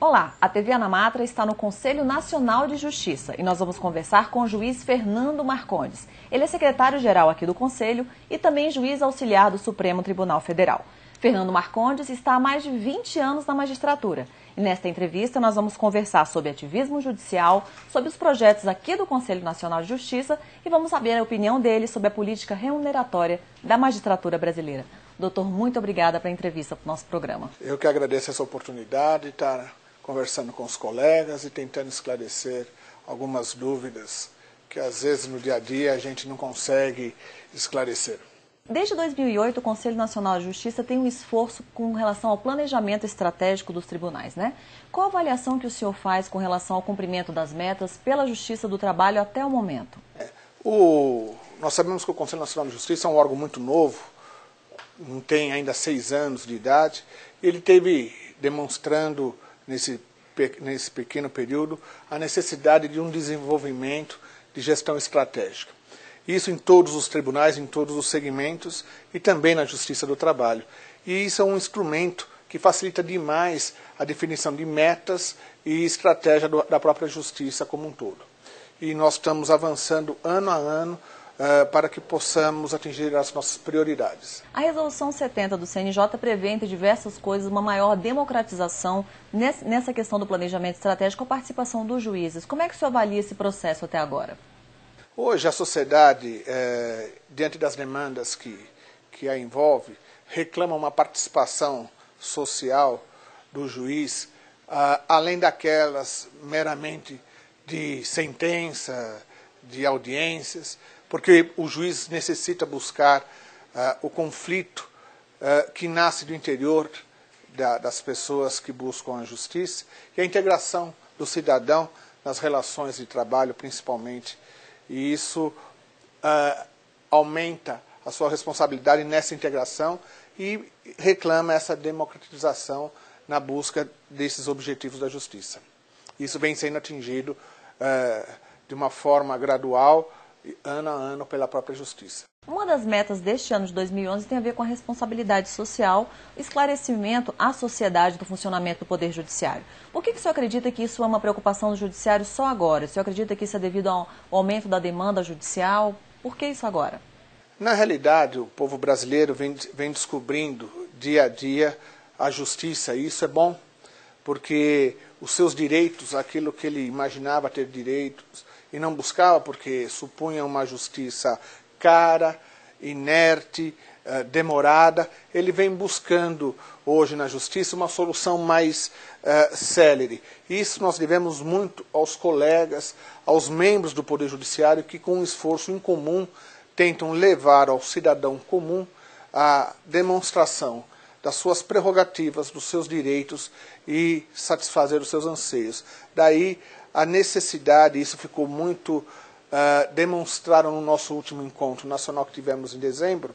Olá, a TV Anamatra está no Conselho Nacional de Justiça e nós vamos conversar com o juiz Fernando Marcondes. Ele é secretário-geral aqui do Conselho e também juiz auxiliar do Supremo Tribunal Federal. Fernando Marcondes está há mais de 20 anos na magistratura. E nesta entrevista nós vamos conversar sobre ativismo judicial, sobre os projetos aqui do Conselho Nacional de Justiça e vamos saber a opinião dele sobre a política remuneratória da magistratura brasileira. Doutor, muito obrigada pela entrevista para o nosso programa. Eu que agradeço essa oportunidade de estar conversando com os colegas e tentando esclarecer algumas dúvidas que às vezes no dia a dia a gente não consegue esclarecer. Desde 2008, o Conselho Nacional de Justiça tem um esforço com relação ao planejamento estratégico dos tribunais, né? Qual a avaliação que o senhor faz com relação ao cumprimento das metas pela Justiça do Trabalho até o momento? Nós sabemos que o Conselho Nacional de Justiça é um órgão muito novo, não tem ainda 6 anos de idade, e ele teve demonstrando nesse pequeno período a necessidade de um desenvolvimento de gestão estratégica. Isso em todos os tribunais, em todos os segmentos e também na Justiça do Trabalho. E isso é um instrumento que facilita demais a definição de metas e estratégia da própria Justiça como um todo. E nós estamos avançando ano a ano para que possamos atingir as nossas prioridades. A Resolução 70 do CNJ prevê, entre diversas coisas, uma maior democratização nessa questão do planejamento estratégico, a participação dos juízes. Como é que o senhor avalia esse processo até agora? Hoje a sociedade, diante das demandas que a envolve, reclama uma participação social do juiz, além daquelas meramente de sentença, de audiências, porque o juiz necessita buscar o conflito que nasce do interior das pessoas que buscam a justiça e a integração do cidadão nas relações de trabalho, principalmente. E isso aumenta a sua responsabilidade nessa integração e reclama essa democratização na busca desses objetivos da justiça. Isso vem sendo atingido de uma forma gradual, ano a ano, pela própria justiça. Uma das metas deste ano de 2011 tem a ver com a responsabilidade social, esclarecimento à sociedade do funcionamento do Poder Judiciário. Por que o senhor acredita que isso é uma preocupação do Judiciário só agora? O senhor acredita que isso é devido ao aumento da demanda judicial? Por que isso agora? Na realidade, o povo brasileiro vem descobrindo dia a dia a justiça, e isso é bom, porque os seus direitos, aquilo que ele imaginava ter direitos e não buscava porque supunha uma justiça cara, inerte, demorada, ele vem buscando hoje na justiça uma solução mais célere. Isso nós devemos muito aos colegas, aos membros do Poder Judiciário que com um esforço em comum tentam levar ao cidadão comum a demonstração das suas prerrogativas, dos seus direitos e satisfazer os seus anseios. Daí a necessidade, isso ficou muito demonstrado no nosso último encontro nacional que tivemos em dezembro,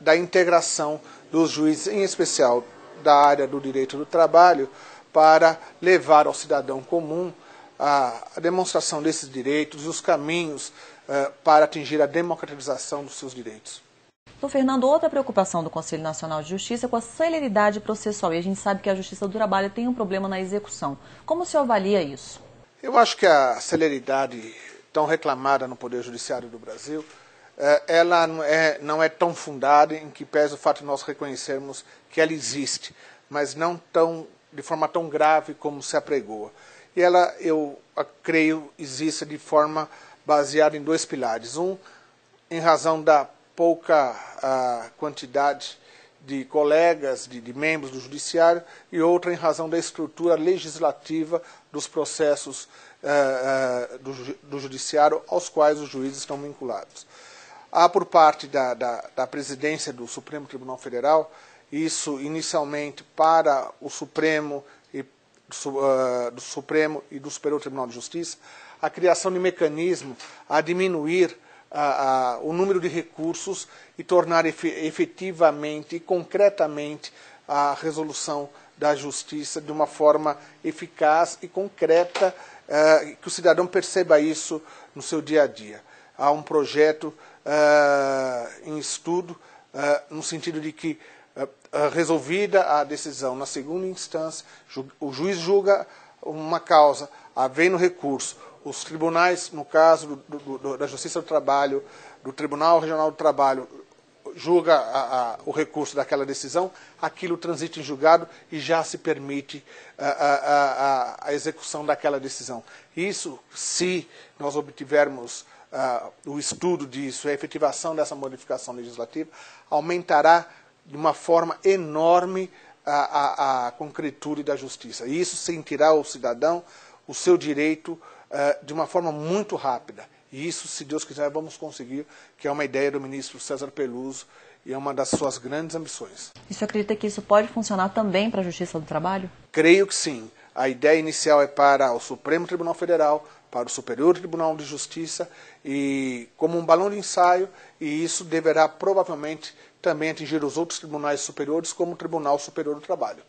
da integração dos juízes, em especial da área do direito do trabalho, para levar ao cidadão comum a demonstração desses direitos e os caminhos para atingir a democratização dos seus direitos. Doutor Fernando, outra preocupação do Conselho Nacional de Justiça é com a celeridade processual. E a gente sabe que a Justiça do Trabalho tem um problema na execução. Como o senhor avalia isso? Eu acho que a celeridade tão reclamada no Poder Judiciário do Brasil, ela não é tão fundada, em que pese o fato de nós reconhecermos que ela existe, mas não de forma tão grave como se apregoa. E ela, eu creio, existe de forma baseada em 2 pilares. Um, em razão da pouca quantidade de colegas, de membros do Judiciário, e outra em razão da estrutura legislativa dos processos do Judiciário aos quais os juízes estão vinculados. Há por parte da presidência do Supremo Tribunal Federal, isso inicialmente para o Supremo do Supremo e do Superior Tribunal de Justiça, a criação de mecanismo a diminuir o número de recursos e tornar efetivamente e concretamente a resolução da justiça de uma forma eficaz e concreta, que o cidadão perceba isso no seu dia a dia. Há um projeto em estudo, no sentido de que resolvida a decisão na segunda instância, o juiz julga uma causa, havendo recurso, os tribunais, no caso da Justiça do Trabalho, do Tribunal Regional do Trabalho, julga o recurso daquela decisão, aquilo transita em julgado e já se permite a execução daquela decisão. Isso, se nós obtivermos o estudo disso, a efetivação dessa modificação legislativa, aumentará de uma forma enorme a concretude da justiça. E isso sentirá o cidadão o seu direito de uma forma muito rápida. E isso, se Deus quiser, vamos conseguir, que é uma ideia do ministro César Peluso e é uma das suas grandes ambições. E o senhor acredita que isso pode funcionar também para a Justiça do Trabalho? Creio que sim. A ideia inicial é para o Supremo Tribunal Federal, para o Superior Tribunal de Justiça, e como um balão de ensaio, e isso deverá provavelmente também atingir os outros tribunais superiores, como o Tribunal Superior do Trabalho.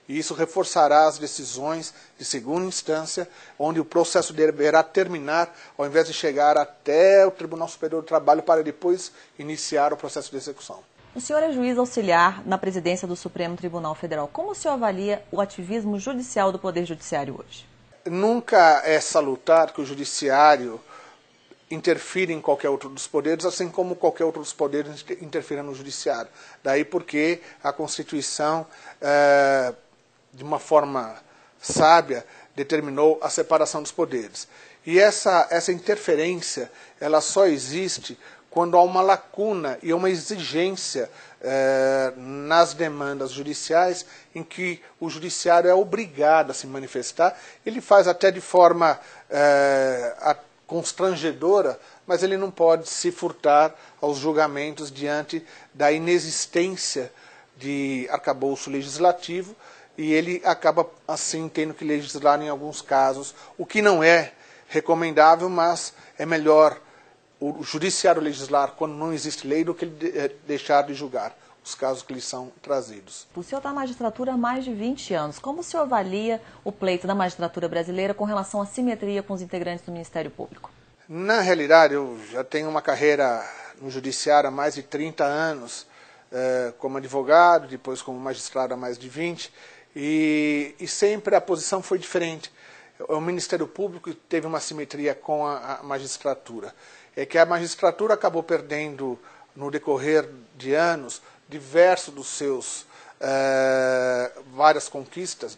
E isso reforçará as decisões de segunda instância, onde o processo deverá terminar, ao invés de chegar até o Tribunal Superior do Trabalho, para depois iniciar o processo de execução. O senhor é juiz auxiliar na presidência do Supremo Tribunal Federal. Como o senhor avalia o ativismo judicial do Poder Judiciário hoje? Nunca é salutar que o Judiciário interfira em qualquer outro dos poderes, assim como qualquer outro dos poderes interfira no Judiciário. Daí porque a Constituição, de uma forma sábia, determinou a separação dos poderes. E essa interferência, ela só existe quando há uma lacuna e uma exigência nas demandas judiciais em que o judiciário é obrigado a se manifestar. Ele faz até de forma constrangedora, mas ele não pode se furtar aos julgamentos diante da inexistência de arcabouço legislativo, e ele acaba, assim, tendo que legislar em alguns casos, o que não é recomendável, mas é melhor o judiciário legislar quando não existe lei do que ele deixar de julgar os casos que lhe são trazidos. O senhor está na magistratura há mais de 20 anos. Como o senhor avalia o pleito da magistratura brasileira com relação à simetria com os integrantes do Ministério Público? Na realidade, eu já tenho uma carreira no judiciário há mais de 30 anos, como advogado, depois como magistrado há mais de 20, e sempre a posição foi diferente. O Ministério Público teve uma simetria com a magistratura. É que a magistratura acabou perdendo, no decorrer de anos, diversos dos seus várias conquistas,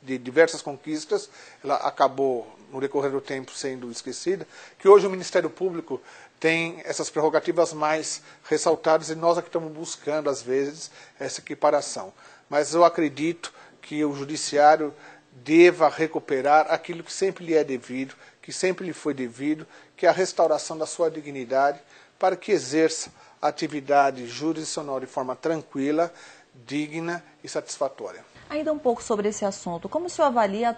diversas conquistas, ela acabou, no decorrer do tempo, sendo esquecida, que hoje o Ministério Público tem essas prerrogativas mais ressaltadas e nós aqui estamos buscando, às vezes, essa equiparação. Mas eu acredito que o Judiciário deva recuperar aquilo que sempre lhe é devido, que sempre lhe foi devido, que é a restauração da sua dignidade, para que exerça a atividade jurisdicional de forma tranquila, digna e satisfatória. Ainda um pouco sobre esse assunto, como o senhor avalia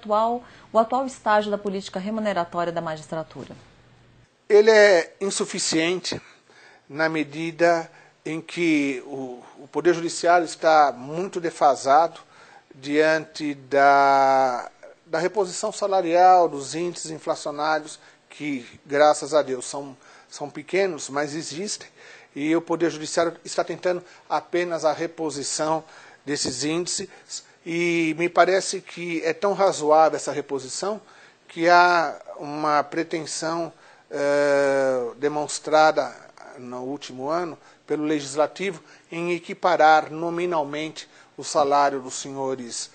o atual estágio da política remuneratória da magistratura? Ele é insuficiente na medida em que o Poder Judiciário está muito defasado diante da reposição salarial, dos índices inflacionários, que, graças a Deus, são pequenos, mas existem, e o Poder Judiciário está tentando apenas a reposição desses índices, e me parece que é tão razoável essa reposição que há uma pretensão demonstrada no último ano pelo Legislativo em equiparar nominalmente o salário dos senhores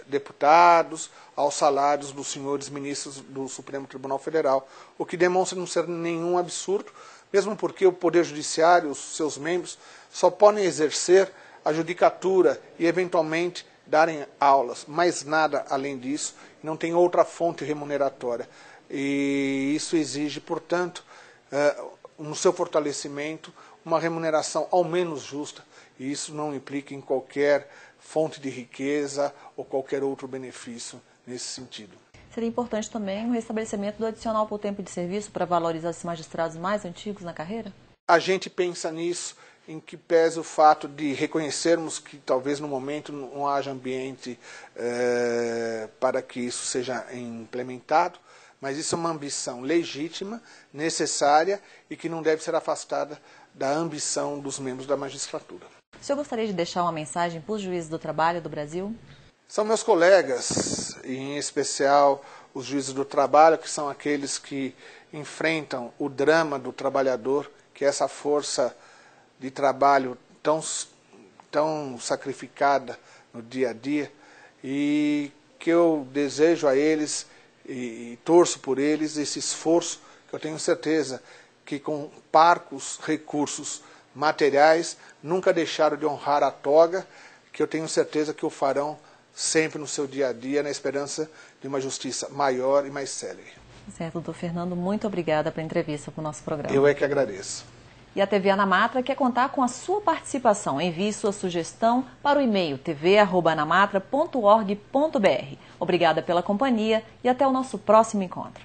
deputados aos salários dos senhores ministros do Supremo Tribunal Federal, o que demonstra não ser nenhum absurdo, mesmo porque o Poder Judiciário, os seus membros, só podem exercer a judicatura e, eventualmente, darem aulas, mas nada além disso, não tem outra fonte remuneratória. E isso exige, portanto, no seu fortalecimento, uma remuneração ao menos justa, e isso não implica em qualquer fonte de riqueza ou qualquer outro benefício nesse sentido. Seria importante também o restabelecimento do adicional por tempo de serviço para valorizar esses magistrados mais antigos na carreira? A gente pensa nisso, em que pese o fato de reconhecermos que talvez no momento não haja ambiente para que isso seja implementado, mas isso é uma ambição legítima, necessária e que não deve ser afastada da ambição dos membros da magistratura. O senhor gostaria de deixar uma mensagem para os juízes do trabalho do Brasil? São meus colegas, e em especial os juízes do trabalho, que são aqueles que enfrentam o drama do trabalhador, que é essa força de trabalho tão sacrificada no dia a dia, e que eu desejo a eles e torço por eles esse esforço, que eu tenho certeza que com parcos recursos materiais nunca deixaram de honrar a toga, que eu tenho certeza que o farão sempre no seu dia a dia, na esperança de uma justiça maior e mais célere. Certo, doutor Fernando, muito obrigada pela entrevista para o nosso programa. Eu é que agradeço. E a TV Anamatra quer contar com a sua participação. Envie sua sugestão para o e-mail tv@anamatra.org.br. Obrigada pela companhia e até o nosso próximo encontro.